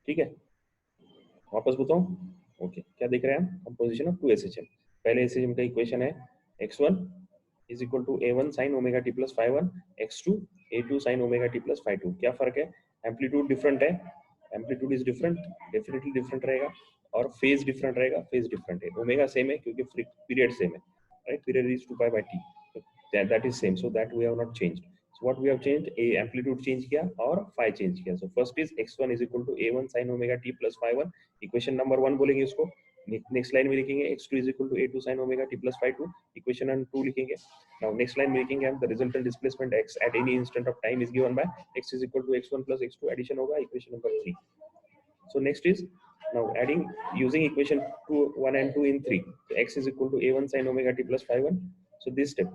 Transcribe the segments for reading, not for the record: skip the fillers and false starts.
ठीक है, वापस बताऊं? ओके, क्या देख रहे हैं हम? Composition of two SHM. पहले एसएचएम का इक्वेशन है x1 is equal to a1 sin omega t plus phi 1, x2 a2 sin omega t plus phi 2। क्या फर्क है? एम्पलीट्यूड डिफरेंट है, amplitude is different, definitely different रहेगा, और फेज डिफरेंट रहेगा, फेज डिफरेंट है। ओमेगा सेम है क्योंकि पीरियड सेम है, right? Period is 2 pi by t, that is same, so that we have not changed. So what we have changed, a amplitude change किया और phi change किया. So first is x1 is equal to a1 sin omega t plus phi 1, equation number 1 बोलेंगे इसको. Next line में लिखेंगे x2 is equal to a2 sin omega t plus phi 2, equation number 2 लिखेंगे. Now next line में लिखेंगे हम the resultant displacement x at any instant of time is given by x is equal to x1 plus x2, addition होगा, equation number 3. So next is now adding using equation 2 1 and 2 in 3. So x is equal to a1 sin omega t plus phi 1. So this step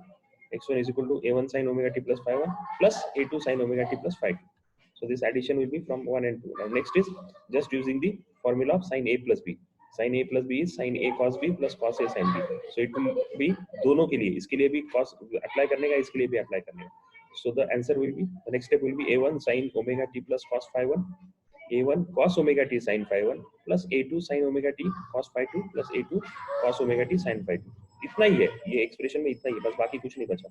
x1 is equal to a1 sin omega t plus phi 1 plus a2 sin omega t plus phi 2. So this addition will be from 1 and 2. Now next is just using the formula of sin a plus b. Sin a plus b is sin a cos b plus cos a sin b. So it will be दोनों के लिए, इसके लिए भी cos apply करने का, इसके लिए भी अप्लाई करने का. So the answer will be, the next step will be a1 sin omega t plus cos phi 1, a1 cos omega t sin phi 1 plus a2 sin omega t cos phi 2 plus a2 cos omega t sin phi 2. इतना ही है ये expression में, इतना ही, बस बाकी कुछ नहीं बचा.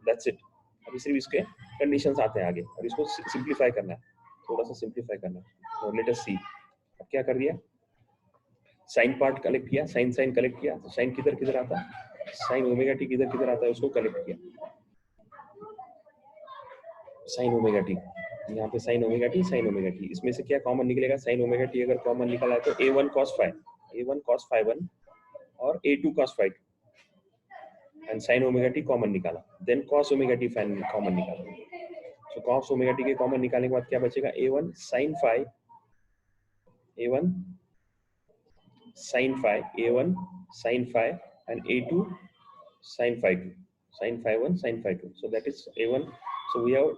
That's it. अभी सिर्फ इसके कंडीशंस आते हैं आगे, और इसको सिंपलीफाई करना है, थोड़ा सा सिंपलीफाई करना है. लेट अस सी. अब क्या कर दिया, साइन पार्ट कलेक्ट किया, साइन साइन कलेक्ट किया. तो साइन किधर किधर आता है, साइन ओमेगा टी किधर किधर आता है, उसको कलेक्ट किया. साइन ओमेगा टी, यहाँ पे sine omega T, sine omega T, इसमें से क्या कॉमन निकलेगा? साइन ओमेगा टी अगर कॉमन निकला है तो a1 cos phi, a1 cos phi 1 और a2 cos phi 2, and sin omega T common निकाला, then cos omega T common निकाला. सो cos ओमेगा टी के कॉमन निकालने के बाद क्या बचेगा? a1 sin phi, a1 sin phi, a1 sin phi and a2 sin phi 2, sin phi 1 sin phi 2. So that is a1. So we have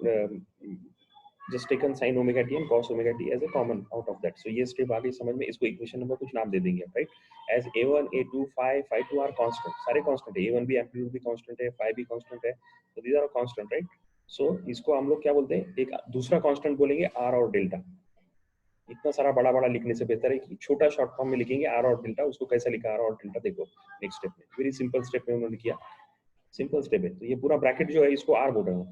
just taken sin omega t and cos omega t as a common out of that. So ये step आगे समझ में, इसको equation number कुछ नाम दे देंगे, right? As a1 a2 phi 2 are constant, सारे कांस्टेंट है. a1 भी एम्पलीट्यूड भी कांस्टेंट है, phi भी कांस्टेंट है, तो दीज आर कांस्टेंट, राइट? सो इसको हम लोग क्या बोलते हैं, एक दूसरा कांस्टेंट बोलेंगे r और डेल्टा. इतना सारा बड़ा बड़ा लिखने से बेहतर है कि छोटा शॉर्ट फॉर्म में लिखेंगे r और डेल्टा. उसको कैसे लिखा r और डेल्टा देखो नेक्स्ट स्टेप में, वेरी सिंपल स्टेप में उन्होंने किया, सिंपल स्टेप है. तो ये पूरा ब्रैकेट जो है इसको r बोल रहे हो,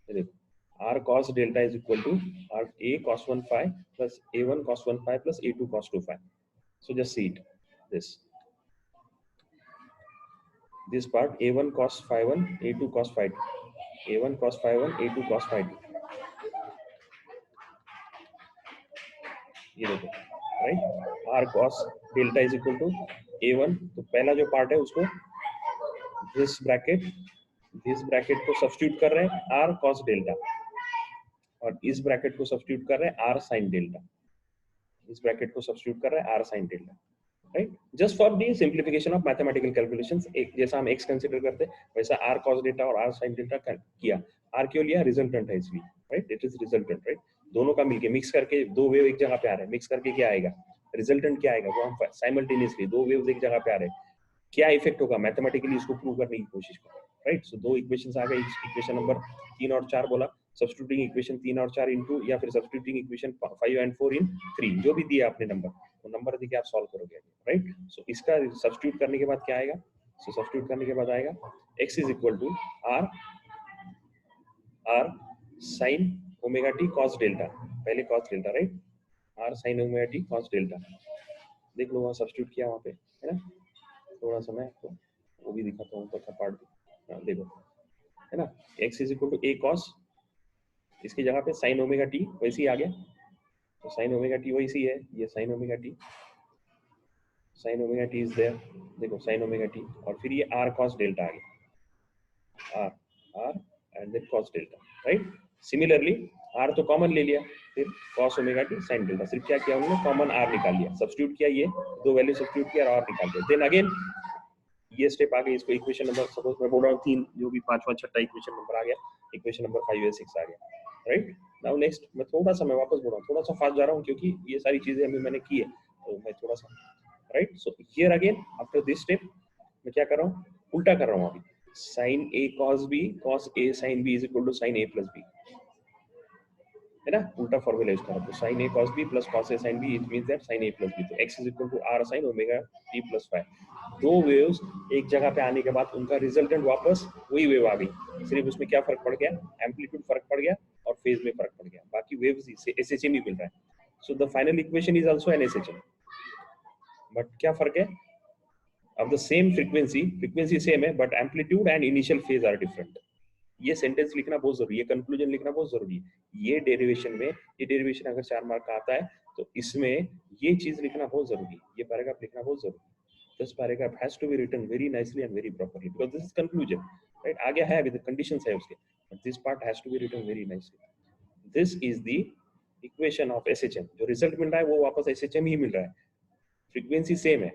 ये देखो, r cos delta is equal to r a cos 1 phi plus a1 cos 1 phi plus a2 cos 2 phi. So just see it, this part, a1 cos phi 1 a2 cos phi 2, a1 cos phi 1 a2 cos phi 2, ये देखो, right? r cos delta is equal to a1, तो पहला जो part है उसको this bracket को substitute कर रहे हैं r cos delta, और इस ब्रैकेट को सब्स्टिट्यूट कर रहे हैं r sin delta, इस ब्रैकेट को सब्स्टिट्यूट कर रहे हैं r sin delta, right? Just for the simplification of mathematical calculations, एक जैसा हम x कंसीडर करते हैं वैसा r cos delta और r sin delta किया. r क्यों लिया? रिजल्टेंट है इसलिए, right? It is resultant, right? दोनों का मिलके मिक्स करके दो वेव एक जगह पे आ रहे हैं, मिक्स करके क्या आएगा? रिजल्टेंट क्या आएगा? वो हम साइमल्टेनियसली दो वेव्स एक जगह पे आ रहे हैं, क्या इफेक्ट होगा? मैथमेटिकली इसको प्रूव करने की कोशिश करो, राइट? सो दो इक्वेशंस आ गए, इक्वेशन नंबर 3 और 4 बोला, सब्स्टिट्यूटिंग इक्वेशन 3 और 4 इनटू, या फिर सब्स्टिट्यूटिंग इक्वेशन 5 एंड 4 इन 3, जो भी दिया आपने नंबर, वो नंबर देके आप सॉल्व करोगे, राइट? सो इसका सब्स्टिट्यूट करने के बाद क्या आएगा? सो सब्स्टिट्यूट करने के बाद आएगा x is equal to r sin omega t cos delta, पहले cos delta, right? r sin omega t cos delta, देख लो वहाँ सब्स्टिट्यूट किया वहाँ पे, है ना? थोड़ा सा मैं आपको वो भी दिखाता हूँ, ऊपर का पार्ट देखो, है ना? x is equal to a cos, इसकी जगह पे sin ओमेगा t वैसे ही आ गया, तो sin ओमेगा t वैसे ही है, ये sin omega t is there, देखो sin ओमेगा t, और फिर ये r cos डेल्टा आ गया, r and then cos delta, right? Similarly r तो कॉमन ले लिया, फिर cos omega t sin delta, सिर्फ क्या किया उन्होंने? कॉमन r निकाल लिया, सब्स्टिट्यूट किया, ये दो वैल्यू सब्स्टिट्यूट किया और r निकाल दिया. देन अगेन ये स्टेप आ गई, इसको इक्वेशन नंबर, सपोज मैं बोल रहा हूँ 3, जो भी 5वां 6वां इक्वेशन नंबर आ गया, इक्वेशन नंबर 5 या 6 आ गया, राइट? नाउ नेक्स्ट मैं थोड़ा सा, मैं वापस बोल रहा हूँ, थोड़ा सा फास्ट जा रहा हूँ क्योंकि ये सारी चीजें अभी मैंने की है, तो मैं थोड़ा सा, right? So here again after this step मैं क्या कर रहा हूँ? उल्टा कर रहा हूँ अभी. sin a cos b cos a sin b is equal to sin a plus b, है ना, उल्टा फॉर्मूला यूज करा, तो sin a cos b plus cos a sin b, it means that sin a plus b, तो x is equal to r sin omega t plus phi। दो waves एक जगह पे आने के बाद उनका रिजल्टेंट वापस वही वेव आ गई, सिर्फ उसमें क्या फर्क पड़ गया, एम्पलीट्यूड फर्क पड़ गया और फेज में फर्क पड़ गया, बाकी वेव्स से एसएचएम ही मिल रहा है। So the final equation is also an SHM, but क्या फर्क है, अब द सेम फ्रीक्वेंसी सेम है but amplitude and initial phase are different. ये सेंटेंस लिखना बहुत जरूरी है, कंक्लूजन लिखना बहुत जरूरी है। ये डेरिवेशन में, ये डेरिवेशन अगर 4 मार्क का आता है तो इसमें ये चीज लिखना बहुत जरूरी है, ये पैराग्राफ लिखना बहुत जरूरी है। This paragraph has to be written very nicely and very properly because this is conclusion, right, आगे है विद कंडीशंस है उसके, but this part has to be written very nicely. This is the equation of SHM, जो result मिल रहा है वो वापस एसएचएम ही मिल रहा है, फ्रीक्वेंसी सेम है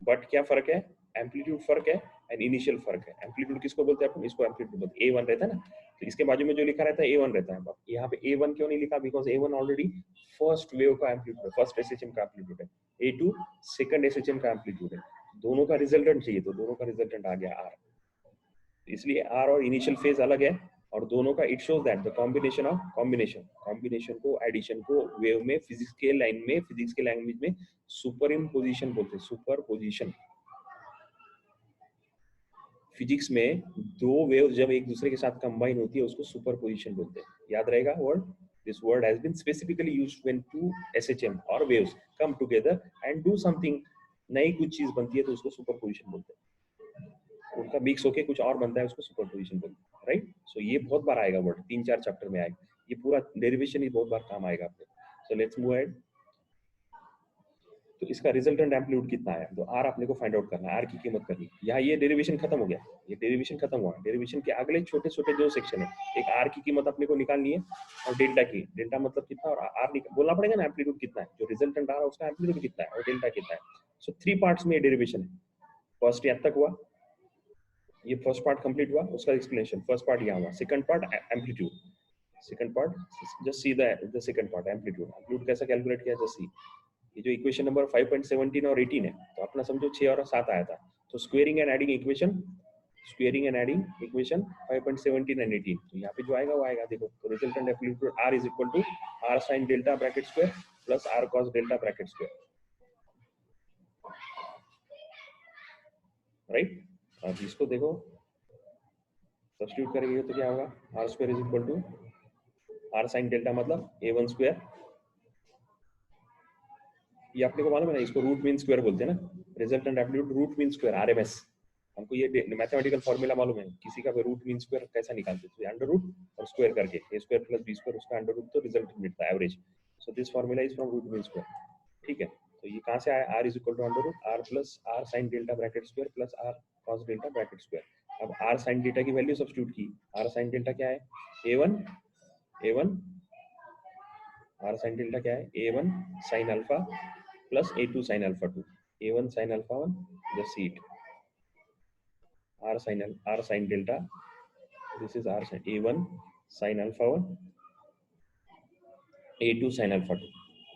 बट क्या फर्क है, एम्पलीट्यूड फर्क है एंड इनिशियल फर्क है। एम्पलीट्यूड किसको बोलते हैं अपन, इसको एम्पलीट्यूड बोलते हैं, A1 रहता है ना, तो इसके बाजू में जो लिखा रहता है A1 रहता है, यहाँ पे A1 क्यों नहीं लिखा, because A1 already first wave का एम्पलीट्यूड है, फर्स्ट एसएचएम का एम्पलीट्यूड है, A2 सेकंड एसएचएम का एम्पलीट्यूड है, दोनों का रिजल्टेंट चाहिए, तो दोनों का रिजल्टेंट आ गया R, इसलिए R और इनिशियल फेज अलग है, और दोनों का it shows that the combination of combination को एडिशन को वेव में फिजिक्स के लाइन में, फिजिक्स के लैंग्वेज में सुपर इम्पोजिशन बोलते हैं, सुपर पोजिशन। फिजिक्स में दो वेव जब एक दूसरे के साथ कंबाइन होती है उसको सुपरपोजिशन बोलते हैं, याद रहेगा word. This word has been specifically used when two SHM और waves come together and do something, नई कुछ चीज बनती है तो उसको सुपरपोजिशन बोलते हैं, उनका मिक्स होके कुछ और बनता है उसको सुपरपोजिशन बोलते हैं, राइट। सो ये बहुत बार आएगा वर्ड, 3-4 चैप्टर में आएगा, ये पूरा डेरिवेशन ही बहुत बार काम आएगा आपको। So let's move ahead. तो इसका रिजल्टेंट एम्पलीट्यूड कितना है, तो आर आपने को फाइंड आउट करना है, आर की कीमत करनी है। यहाँ ये डेरिवेशन खत्म हो गया, ये डेरिवेशन खत्म हुआ, डेरिवेशन के अगले छोटे छोटे जो सेक्शन है, एक आर की कीमत अपने को निकालनी है और डेल्टा की, डेल्टा मतलब कितना और आर बोलना पड़ेगा ना, एम्पलीट्यूड कितना है, जो रिजल्टेंट आ रहा है उसका एम्पलीट्यूड कितना है और डेल्टा कितना है। सो 3 पार्ट्स में ये डेरिवेशन है, फर्स्ट यहाँ तक हुआ, ये फर्स्ट पार्ट कंप्लीट हुआ, उसका एक्सप्लेनेशन, फर्स्ट पार्ट यहाँ हुआ, second part amplitude, second part just see the second part amplitude, amplitude कैसा कैलकुलेट किया जस्ट सी। ये जो इक्वेशन नंबर 5.17 और 18 है, तो अपना समझो 6 और 7 आया था, तो squaring and adding equation 5.17 and 18, तो यहाँ पे जो आएगा वो आएगा, देखो, तो resultant amplitude R is equal to R sin delta bracket square plus R cos delta bracket square, right. अब इसको देखो सब्स्टिट्यूट करेंगे तो क्या होगा, R square is equal to R sin delta मतलब A1 स्क्वायर, ये आपने को मालूम है ना, इसको रूट मीन स्क्वायर बोलते हैं ना, resultant amplitude root mean square RMS, हमको ये मैथमेटिकल फॉर्मूला मालूम है, किसी का भी रूट मीन स्क्वायर कैसा निकालते हैं, अंडर रूट और स्क्वायर करके, A square plus B square उसका अंडर रूट, तो रिजल्ट मिलता है average. So this formula is from root mean square, ठीक है। तो ये कहां से आया, r इज इक्वल टू under root r plus r sin delta bracket square plus r cos delta bracket square. अब r sin डेल्टा की वैल्यू सब्स्टिट्यूट की, r sin डेल्टा क्या है, a1 r sin डेल्टा क्या है, a1 sin alpha plus a2 sin alpha 2, a1 sin alpha 1, just see it, r sin delta, this is r sin a1 sin alpha 1, a2 sin alpha 2,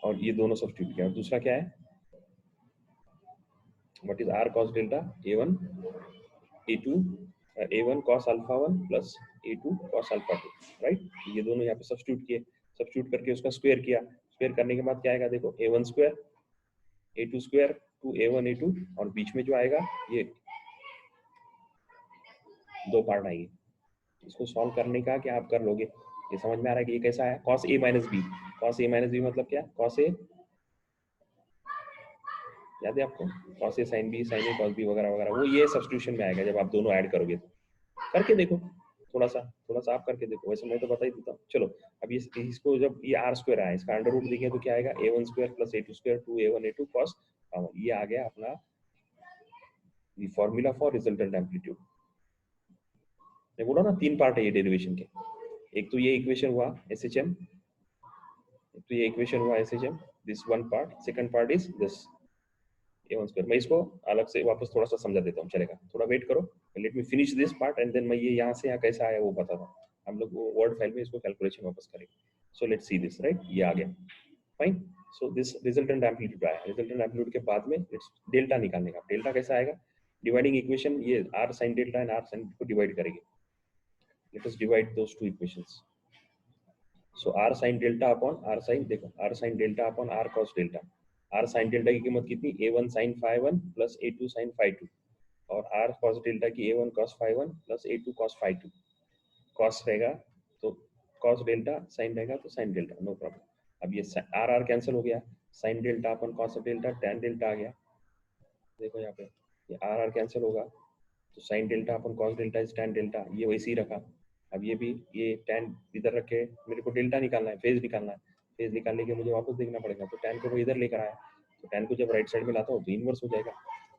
और ये दोनों substitute किया, और दूसरा क्या है, what is r cos delta, a1 a2 a1 cos alpha 1 plus a2 cos alpha 2, right. ये दोनों यहाँ पे सब्स्टिट्यूट किए, सब्स्टिट्यूट करके उसका स्क्वायर किया, स्क्वायर करने के बाद क्या आएगा, देखो a1 square a2 square two a1 a2, और बीच में जो आएगा ये दो पार्ट आएंगे, इसको सॉल्व करने का क्या आप कर लोगे, ये समझ में आ रहा है कि ये कैसा है, cos a minus B, cos a minus B मतलब क्या, cos a, याद है आपको, cos a sin b sin a cos b वगैरह वगैरह, वो ये सब्स्टिट्यूशन में आएगा जब आप दोनों ऐड करोगे, तो करके देखो, थोड़ा सा आप करके देखो, वैसे मैं तो बता ही देता हूँ। चलो अब ये इसको जब ये r स्क्वायर आया, इसका अंडर रूट देखें तो क्या आएगा, a1 square plus a2 square two a1 a2 cos, ये आ गया अपना फॉर्मूला फॉर रिजल्टेंट एम्पलीट्यूड। मैं बोला ना 3 पार्ट है ये डेरिवेशन के, एक तो ये इक्वेशन हुआ एसएचएम, तो ये इक्वेशन हुआ SHM, this one part, second part is this a1 square. मैं इसको अलग से वापस थोड़ा सा समझा देता हूँ, चलेगा, थोड़ा वेट करो, let me finish this part and then मैं ये यहाँ से यहाँ कैसा आया वो बताता हूँ, हम लोग वो वर्ड फाइल में इसको कैलकुलेशन वापस करेंगे। So let's see this, right, ये आ गया, fine. So this resultant amplitude आया, रिजल्टेंट एम्पलीट्यूड के बाद में इट्स डेल्टा निकालने का, डेल्टा कैसा आएगा, डिवाइडिंग इक्वेशन, ये r sin delta and r sin को डिवाइड करेंगे, let us divide those two equations. So R sine delta upon R sine, देखो R sine delta upon R cos delta. R sine delta की कीमत कितनी, a1 sine phi 1 plus a2 sine phi 2, और R cos delta की a1 cos phi 1 plus a2 cos phi 2। Cos रहेगा तो cos delta, sign रहेगा तो sine delta, no problem. अब ये आर आर कैंसिल हो गया, साइन डेल्टा अपन कॉस डेल्टा, टैन डेल्टा आ गया। देखो यहाँ पे ये आर आर कैंसिल होगा तो sine delta upon cos delta is tan delta, ये वैसे ही रखा। अब ये भी, ये टैन इधर रखे, मेरे को डेल्टा निकालना है, फेज निकालना है। फेज निकालने के मुझे वापस देखना पड़ेगा, तो टैन को मैं इधर लेकर आया, तो टैन को जब राइट साइड में लाता हूँ तो इनवर्स हो जाएगा।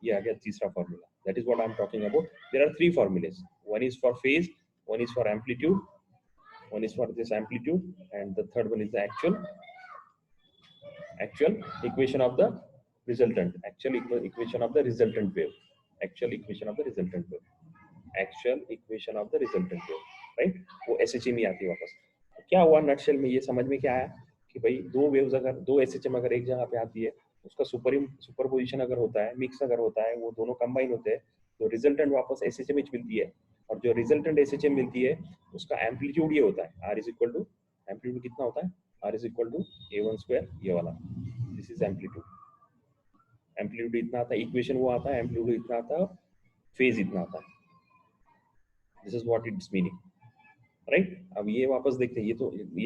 ये आ गया तीसरा formula, that is what I am talking about. There are three formulas, one is for phase, one is for amplitude, one is for this amplitude, and the third one is the actual equation of the resultant, equation of the resultant wave, actual equation of the resultant wave, actual equation of the resultant wave, right? वो SHM में आती है वापस। तो क्या हुआ nutshell में, ये समझ में क्या आया कि भाई दो वेव्स अगर, दो SHM अगर एक जगह पे आती है, उसका सुपरपोजिशन अगर होता है, मिक्स अगर होता है, वो दोनों कंबाइन होते हैं, तो रिजल्टेंट वापस SHM मिलती है। और जो रिजल्टेंट SHM मिलती है उसका एम्पलीट्यूड ये होता है, R is equal to, amplitude कितना होता है, R is equal to A1 square, ये वाला, दिस इज एम्पलीट्यूड। एम्पलीट्यूड इतना आता है, इक्वेशन वो आता है, एम्पलीट्यूड इतना आता है, फेज इतना आता है। This is what it's meaning, right? अब ये वापस देखते हैं, ये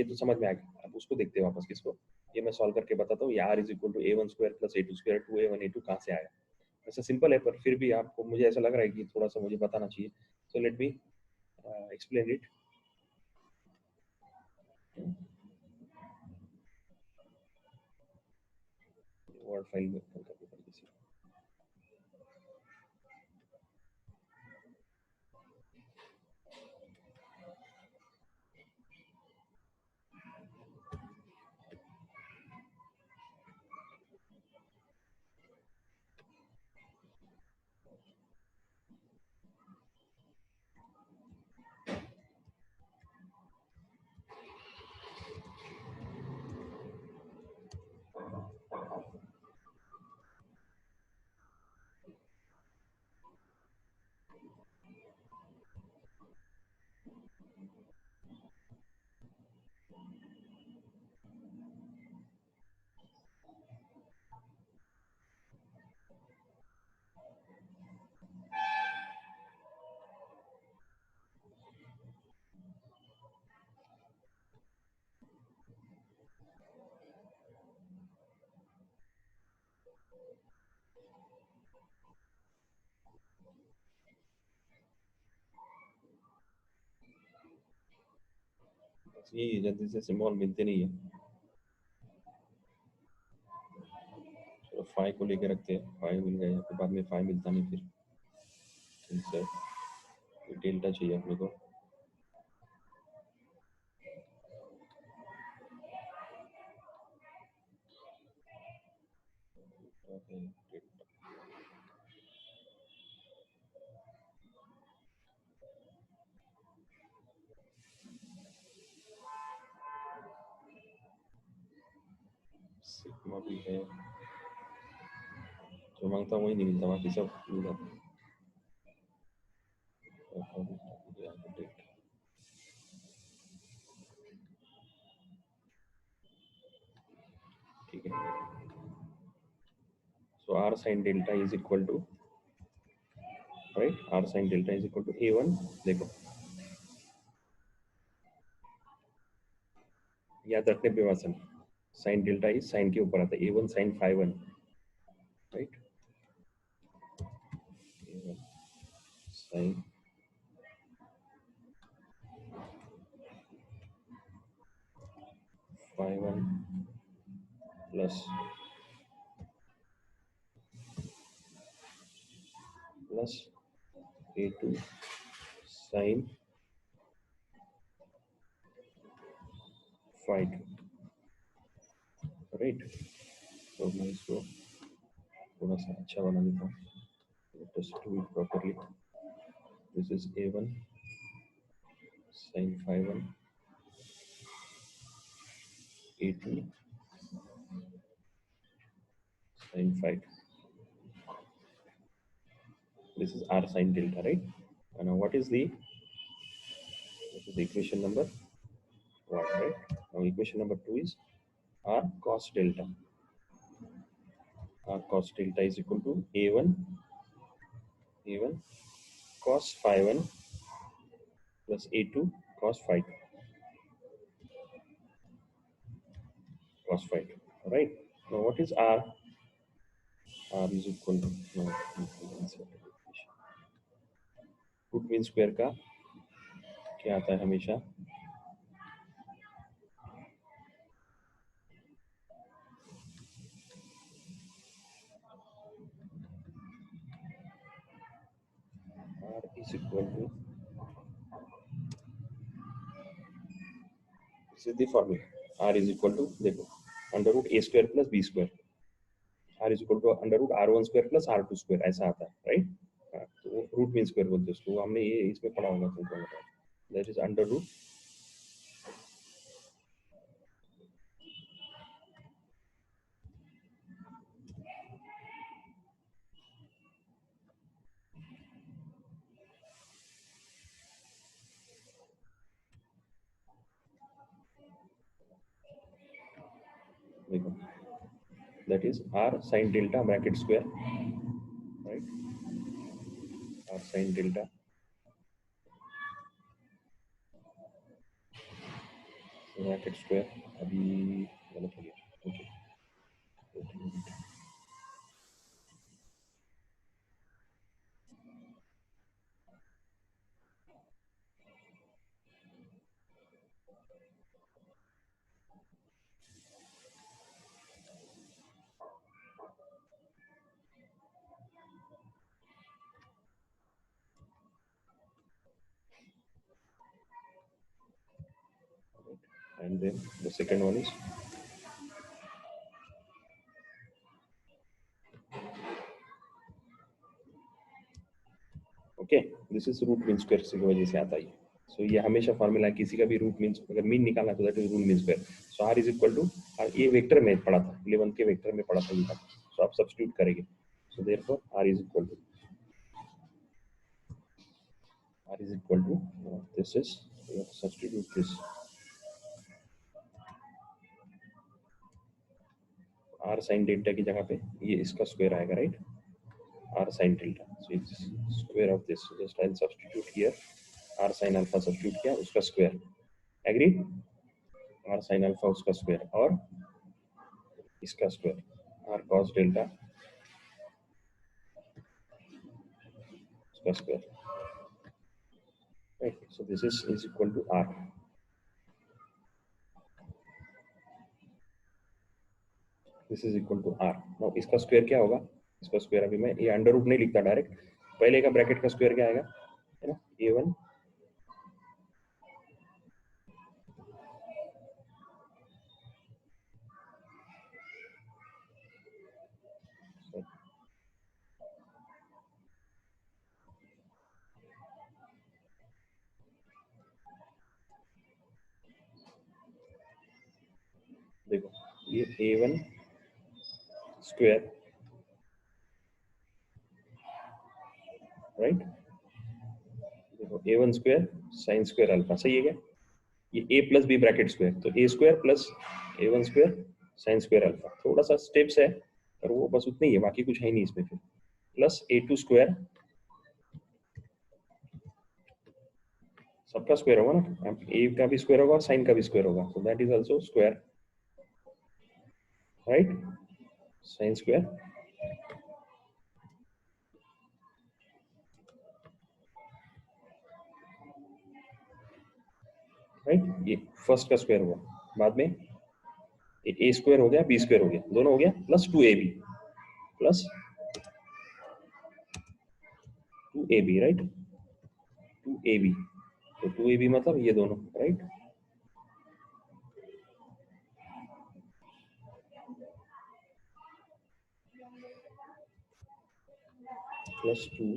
तो समझ में आ गया। अब उसको देखते हैं वापस, किसको, ये मैं सॉल्व करके बताता हूँ। ये R is equal to A1 square plus A2 square, 2A1 A2 कहाँ से आया। ऐसा सिंपल है, पर फिर भी आपको, मुझे ऐसा लग रहा है कि थोड़ा सा मुझे बताना चाहिए। So let me explain it. Word file में ओपन करके पड़ेगी। ये जल्दी से सिंबल मिलते नहीं है, चलो फाइव को लेके रखते हैं। फाइव मिल गया, फिर बाद में फाइव मिलता नहीं, फिर डेल्टा चाहिए अपने को। सिग्मा भी है, जो मांगता वही नहीं मिलता, बाकी सब मिल जाता है। ठीक है, so R sine delta is equal to, right, R sine delta is equal to A1, देखो याद रखने पे वसन, साइन डेल्टा इज साइन के ऊपर आता है, A1 sine phi 1, right, A1 sine phi 1 plus A2 sine phi 2, right. तो मैं इसको थोड़ा सा अच्छा बना देता हूँ, just do it properly. This is A1 sin phi 1, A2 sin phi 2. This is R sin delta, right? And now what is the equation number 1, right? Now equation number 2 is r cos delta. R cos delta is equal to a1 cos phi 1 plus a2 cos phi 2 cos phi 2. All right. Now what is r? R is equal to root mean square का क्या आता है हमेशा? R is equal to, this is the formula. R is equal to, देखो, under root a square plus b square. R is equal to under root r1 square plus r2 square, ऐसा आता है, right? तो root mean square बोलते हैं उसको. हमने ये इसमें पढ़ा होगा तुमको. दैट इज अंडर रूट देखो, that is r sin delta bracket square, right? R sin delta bracket square. अभी गलत हो गया. Okay. And then the second one is okay. This is root mean square की वजह से आता है. So ये हमेशा फॉर्मूला है, किसी का भी रूट मीन अगर मीन निकालना तो that is root mean square. So r is equal to, ये वेक्टर में पढ़ा था, 11 के वेक्टर में पढ़ा था ये. सो आप सब्स्टिट्यूट करेंगे. So therefore r is equal to this is, substitute this r sin delta की जगह पे ये इसका स्क्वायर आएगा, right? r sin delta. So it's square of this. So just I'll substitute here. R sin alpha substitute किया, उसका square. Agree? R sin alpha उसका square और इसका square. R cos delta उसका square. Right. So this is equal to R. This is equal to R. Now इसका square क्या होगा? इसका square अभी मैं ये अंडर रूट नहीं लिखता डायरेक्ट. पहले का ब्रैकेट का square क्या आएगा? है ना? A1 देखो, ये A1 स्क्वायर, राइट? देखो A1 square sine square alpha, सही है क्या? ये a plus B bracket square, तो a square plus a1 square sine square alpha. थोड़ा सा स्टेप्स है पर वो बस उतना ही है, बाकी कुछ है नहीं इसमें. फिर प्लस a2 स्क्वायर, सबका स्क्वायर होगा ना, a का भी स्क्वायर होगा और साइन का भी स्क्वायर होगा. सो that is also square, right? Sine square, right? ये फर्स्ट का स्क्वायर हुआ, बाद में a स्क्वायर हो गया, b स्क्वायर हो गया, दोनों हो गया, plus 2ab plus 2ab, right? 2ab, तो 2ab मतलब ये दोनों, राइट? Plus 2ab.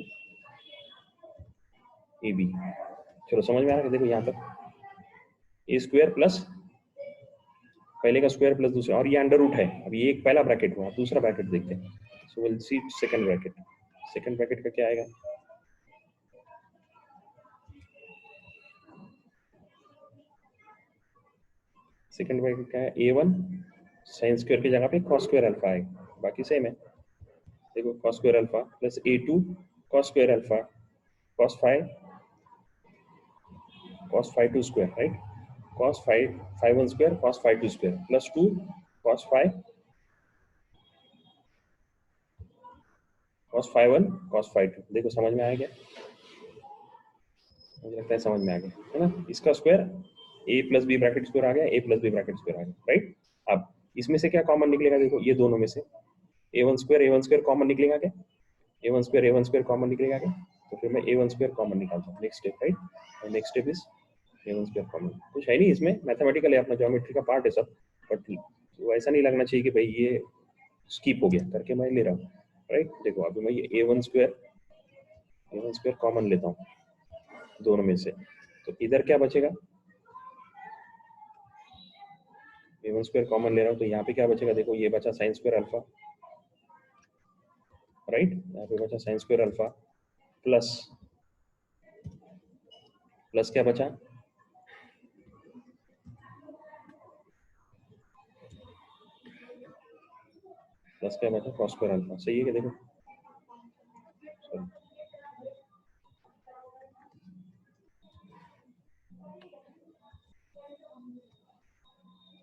चलो समझ में आ रहा है? देखो यहाँ तक ए स्क्वायर प्लस पहले का स्क्वायर प्लस दूसरा, और ये अंडर रूट है. अभी एक पहला ब्रैकेट हुआ, दूसरा ब्रैकेट देखते हैं. So will see second bracket. Second bracket का क्या आएगा? सेकंड ब्रैकेट क्या है, a1 साइन स्क्वायर की जगह पे cos स्क्वायर अल्फा आएगा, बाकी सेम है। देखो cos square alpha plus a2 cos square alpha cos 5 cos 5 2 square, right, cos 5 5 1 square cos 5 2 square plus 2 cos 5 cos 5 1 cos 5 2। देखो समझ में आया क्या, मुझे लगता है समझ में आ गया है ना। इसका square a plus B bracket square आ गया, a plus B bracket square आ गया, राइट। अब इसमें से क्या कॉमन निकलेगा, देखो ये दोनों में से a1 स्क्वायर कॉमन निकलेगा क्या, a1 स्क्वायर कॉमन निकलेगा क्या, तो फिर मैं a1 स्क्वायर कॉमन निकालता हूँ, नेक्स्ट स्टेप, राइट। और next step is a1 square common, कुछ है नहीं इसमें, मैथमेटिकल है, अपना ज्योमेट्री का पार्ट है सब, बट तो ऐसा नहीं लगना चाहिए कि भाई ये स्किप हो गया करके मैं ले रहा हूँ, राइट। देखो अभी मैं ये a1 स्क्वायर कॉमन लेता हूँ दोनों में से, तो इधर क्या बचेगा, a1 स्क्वायर कॉमन ले रहा हूँ तो यहाँ पे क्या बचेगा, देखो ये बचा साइन स्क्वायर अल्फा, राइट, यहाँ पे बचा sign square alpha plus plus क्या बचा, प्लस क्या बचा cos स्क्वायर अल्फा, सही है क्या, देखो sorry,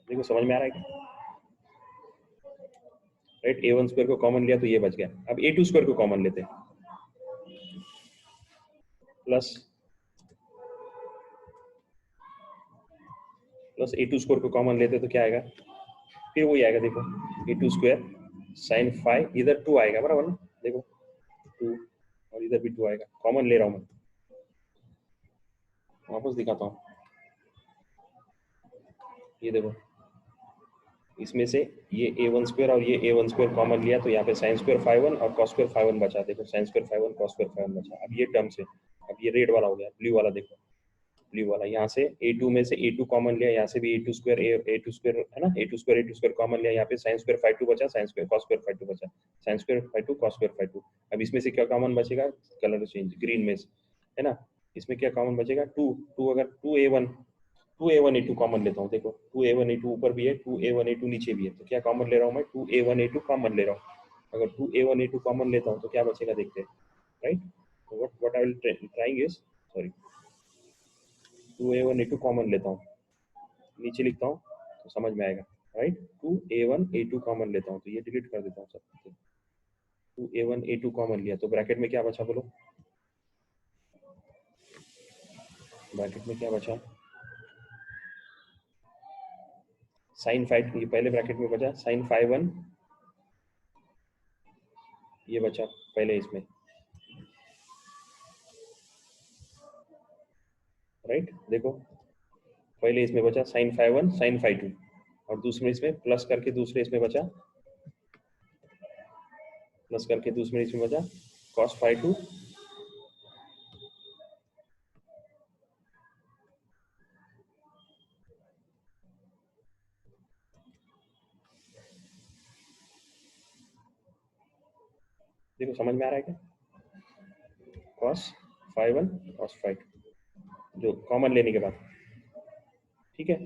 देखो समझ में आ रहा है क्या, राइट। a1 स्क्वायर को कॉमन लिया तो ये बच गया, अब a2 स्क्वायर को कॉमन लेते हैं, प्लस प्लस a2 स्क्वायर को कॉमन लेते तो क्या आएगा, फिर वही आएगा, देखो a2 स्क्वायर साइन 5, इधर 2 आएगा बराबर ना, देखो 2 और इधर भी 2 आएगा, कॉमन ले रहा हूँ मैं, वापस दिखाता हूँ, ये देखो इसमें से ये a1 स्क्वायर और ये a1 स्क्वायर कॉमन लिया तो यहाँ पे साइन स्क्वायर 5 1 और cos स्क्वायर 5 1 बचा, देखो साइन स्क्वायर 5 1 cos स्क्वायर 5 1 बचा। अब ये टर्म से, अब ये रेड वाला हो गया, ब्लू वाला देखो, ब्लू वाला यहाँ से a2 में से a2 कॉमन लिया, यहाँ से भी a2 स्क्वायर a2 स्क्वायर है ना, a2 स्क्वायर कॉमन लिया, यहाँ पे साइन स्क्वायर 5 2 बचा, साइन स्क्वायर cos स्क्वायर 5 2 बचा, साइन स्क्वायर 5 2 cos स्क्वायर 5 2। अब इसमें से क्या कॉमन बचेगा, कलर चेंज ग्रीन में से, है ना, इसमें क्या कॉमन बचेगा 2 2, अगर 2a1 a2 कॉमन लेता हूँ, देखो 2a1 a2 ऊपर भी है, 2a1 a2 नीचे भी है, तो क्या कॉमन ले रहा हूँ मैं, 2a1 a2 कॉमन ले रहा हूँ। अगर 2a1 a2 कॉमन लेता हूँ तो क्या बचेगा देखते हैं, right. What I will trying is, sorry, 2a1 a2 common लेता हूँ, नीचे लिखता हूँ तो समझ में आएगा, राइट। 2a1 a2 कॉमन लेता हूँ तो ये डिलीट कर देता हूँ सब, 2a1 a2 कॉमन लिया तो ब्रैकेट में क्या बचा बोलो, ब्रैकेट में क्या बचा, साइन 5, ये पहले ब्रैकेट में बचा साइन 5 1, ये बचा पहले इसमें, राइट। देखो पहले इसमें बचा साइन 5 1 साइन 5 2 और दूसरे इसमें प्लस करके दूसरे इसमें बचा, प्लस करके दूसरे इसमें बचा cos 5 2, देखो समझ में आ रहा है क्या, cos 5 1 cos 5 2 जो कॉमन लेने के बाद, ठीक है,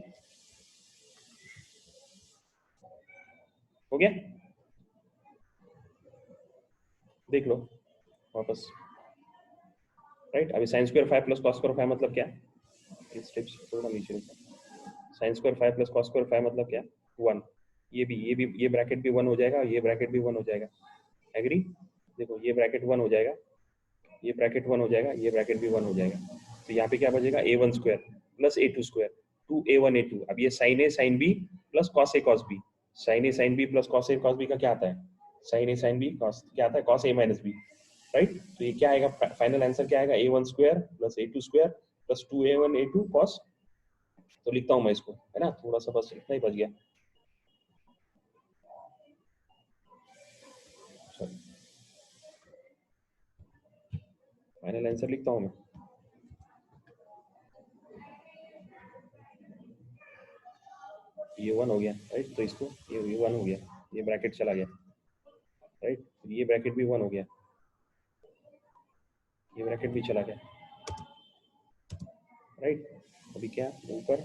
हो गया, देख लो वापस, राइट। अभी sine square 5 plus cos square 5 मतलब क्या, इस स्टेप्स थोड़ा नीचे लिखा, sine square 5 plus cos square 5 मतलब क्या, 1, ये भी ये ब्रैकेट भी 1 हो जाएगा, ये ब्रैकेट भी 1 हो जाएगा, एग्री। देखो ये ब्रैकेट 1 हो जाएगा, ये ब्रैकेट 1 हो जाएगा, ये ब्रैकेट भी 1 हो जाएगा, तो यहाँ पे क्या बचेगा a1 square plus a2 square, 2a1 a2, अब ये sign A sine B plus cos A cos B, sign A sine B plus cos A cos B का क्या आता है, साइन ए साइन बी कॉस क्या आता है, cos A minus B, right. तो ये क्या आएगा, फाइनल आंसर क्या आएगा, a1 square plus a2 square plus 2a1 a2 cos, तो लिखता हूँ मैं इसको, है ना, थोड़ा सा बस इतना ही बच गया, सॉरी, फाइनल आंसर लिखता हूँ मैं, ये 1 हो गया, राइट, तो इसको ये 1 हो गया, ये ब्रैकेट चला गया, राइट, ये ब्रैकेट भी 1 हो गया, ये ब्रैकेट भी चला गया, राइट। अभी क्या ऊपर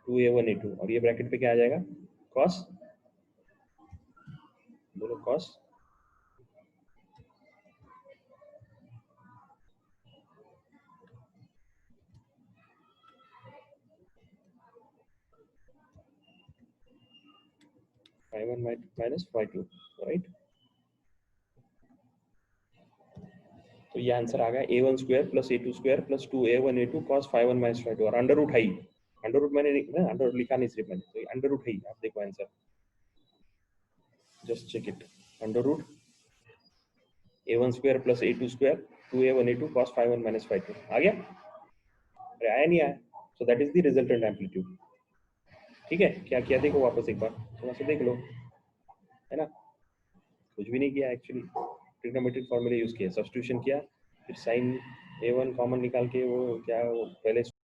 2a1 a2 और ये ब्रैकेट पे क्या आ जाएगा cos, बोलो cos phi1 minus phi2, right. तो ये आंसर आ गया a1 square plus a2 square plus 2a1 a2 cos phi1 minus phi2 और अंडर रूट है, अंडर रूट मैंने अंडर लिखा नहीं सिर्फ मैंने, तो अंडर रूट है, आप देखो answer, just check it, under root a1 square plus a2 square 2a1 a2 cos phi1 minus phi2 आ गया, अरे आया नहीं आया, so that is the resultant amplitude. ठीक है, क्या किया देखो वापस एक बार थोड़ा सा देख लो, है ना, कुछ भी नहीं किया एक्चुअली, ट्रिग्नोमेट्रिक फॉर्मूले यूज किया, सब्स्टिट्यूशन किया, फिर साइन a1 कॉमन निकाल के वो क्या वो पहले